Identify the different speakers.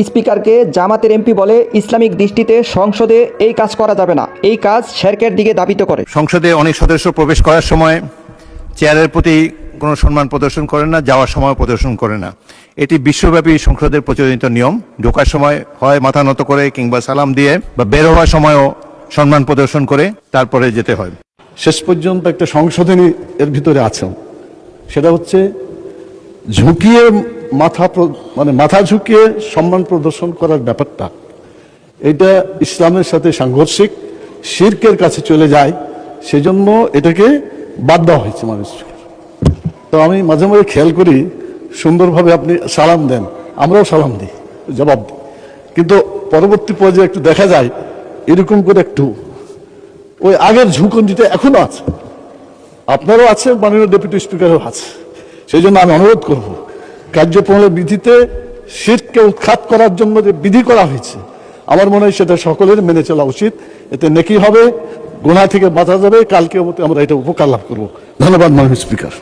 Speaker 1: স্পিকারকে জামাতের এমপি বলে ইসলামিক দৃষ্টিতে সংসদে এই কাজ করা যাবে না, এই কাজ শিরকের দিকে ধাবিত করে।
Speaker 2: সংসদে অনেক সদস্য প্রবেশ করার সময় চেয়ারের প্রতি কোনো সম্মান প্রদর্শন করে না, যাওয়ার সময় প্রদর্শন করে না। এটি বিশ্বব্যাপী সংসদের প্রচলিত নিয়ম। ঢোকার সময় হয় মাথা নত করে কিংবা সালাম দিয়ে বা বের হওয়ার সময়ও সম্মান প্রদর্শন করে তারপরে যেতে হয়।
Speaker 3: শেষ পর্যন্ত একটা সংশোধনী এর ভিতরে আছে, সেটা হচ্ছে ঝুঁকিয়ে মাথা ঝুঁকিয়ে সম্মান প্রদর্শন করার ব্যাপারটা, এটা ইসলামের সাথে সাংঘর্ষিক, শিরকের কাছে চলে যায়, সেজন্য এটাকে বাদ দেওয়া হয়েছে মানুষকে। তো আমি মাঝে মাঝে খেয়াল করি, সুন্দরভাবে আপনি সালাম দেন, আমরাও সালাম দিই, জবাব দিই, কিন্তু পরবর্তী পর্যায়ে একটু দেখা যায় এরকম করে একটু ওই আগের ঝুঁকনটিটা এখনো আছে, আপনারও আছে, মাননীয় ডেপুটি স্পিকারও আছে। সেই জন্য আমি অনুরোধ করব, কার্যপ্রণালী বিধিতে শিরককে উৎখাত করার জন্য যে বিধি করা হয়েছে, আমার মনে হয় সেটা সকলের মেনে চলা উচিত। এতে নেকি হবে, গুনাহ থেকে বাঁচা যাবে, কালকে আমরা এটা উপকার লাভ করবো। ধন্যবাদ মাননীয় স্পিকার।